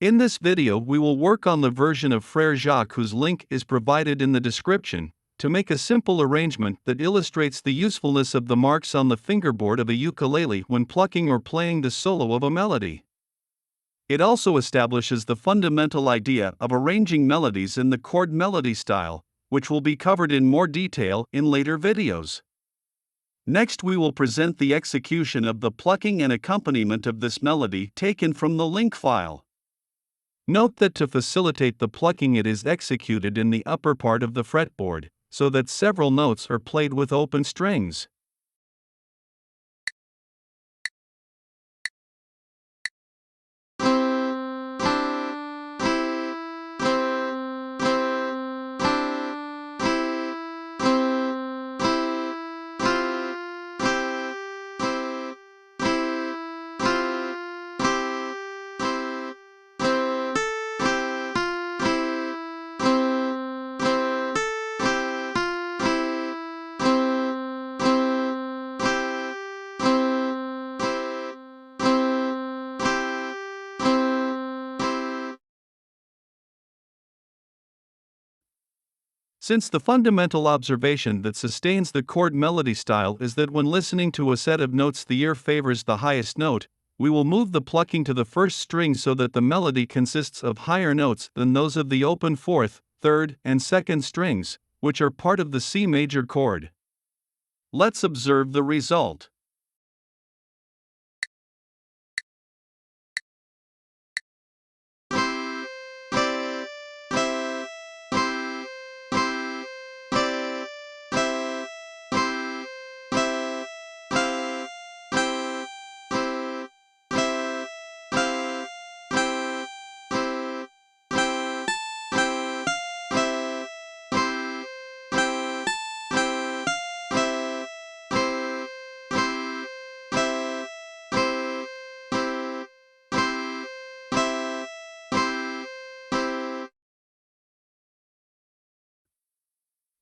In this video we will work on the version of Frere Jacques whose link is provided in the description, to make a simple arrangement that illustrates the usefulness of the marks on the fingerboard of a ukulele when plucking or playing the solo of a melody. It also establishes the fundamental idea of arranging melodies in the chord melody style, which will be covered in more detail in later videos. Next we will present the execution of the plucking and accompaniment of this melody taken from the link file. Note that to facilitate the plucking it is executed in the upper part of the fretboard, so that several notes are played with open strings. Since the fundamental observation that sustains the chord melody style is that when listening to a set of notes the ear favors the highest note, we will move the plucking to the first string so that the melody consists of higher notes than those of the open fourth, third, and second strings, which are part of the C major chord. Let's observe the result.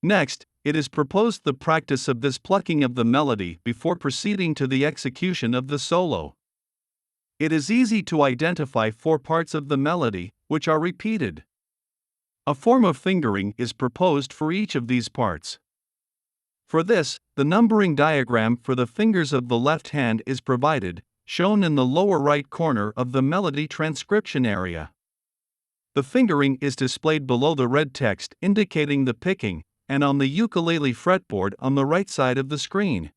Next, it is proposed the practice of this plucking of the melody before proceeding to the execution of the solo. It is easy to identify 4 parts of the melody, which are repeated. A form of fingering is proposed for each of these parts. For this, the numbering diagram for the fingers of the left hand is provided, shown in the lower right corner of the melody transcription area. The fingering is displayed below the red text indicating the picking, and on the ukulele fretboard on the right side of the screen.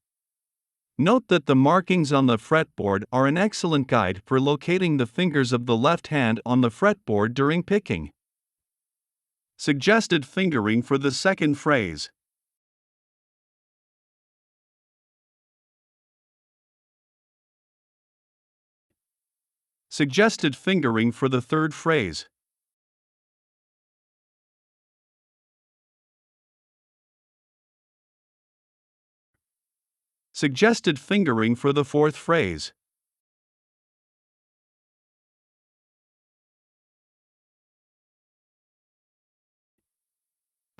Note that the markings on the fretboard are an excellent guide for locating the fingers of the left hand on the fretboard during picking. Suggested fingering for the second phrase. Suggested fingering for the third phrase. Suggested fingering for the fourth phrase.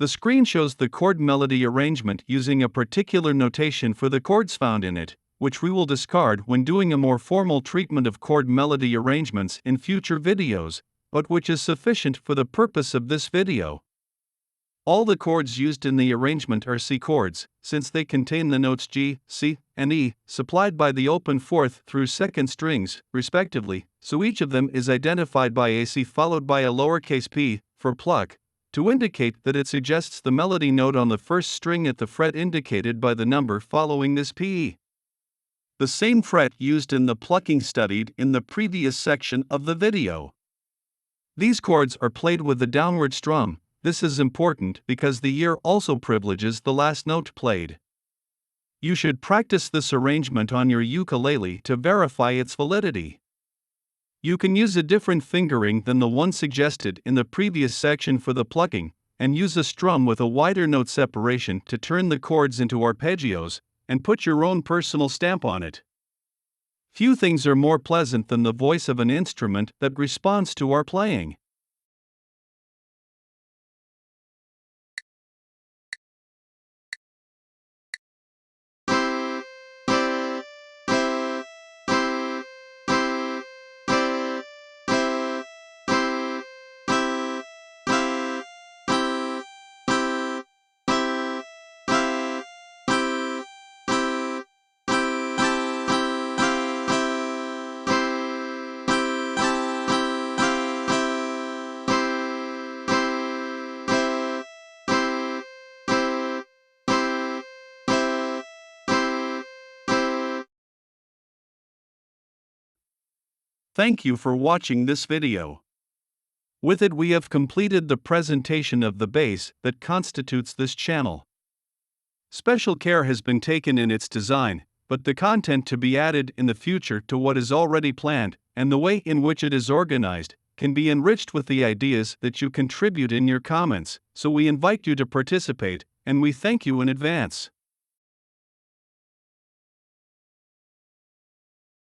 The screen shows the chord melody arrangement using a particular notation for the chords found in it, which we will discard when doing a more formal treatment of chord melody arrangements in future videos, but which is sufficient for the purpose of this video. All the chords used in the arrangement are C chords, since they contain the notes G, C, and E, supplied by the open fourth through second strings, respectively, so each of them is identified by a C followed by a lowercase p, for pluck, to indicate that it suggests the melody note on the first string at the fret indicated by the number following this P. The same fret used in the plucking studied in the previous section of the video. These chords are played with the downward strum. This is important because the ear also privileges the last note played. You should practice this arrangement on your ukulele to verify its validity. You can use a different fingering than the one suggested in the previous section for the plucking, and use a strum with a wider note separation to turn the chords into arpeggios, and put your own personal stamp on it. Few things are more pleasant than the voice of an instrument that responds to our playing. Thank you for watching this video. With it we have completed the presentation of the bass that constitutes this channel. Special care has been taken in its design, but the content to be added in the future to what is already planned, and the way in which it is organized, can be enriched with the ideas that you contribute in your comments, so we invite you to participate, and we thank you in advance.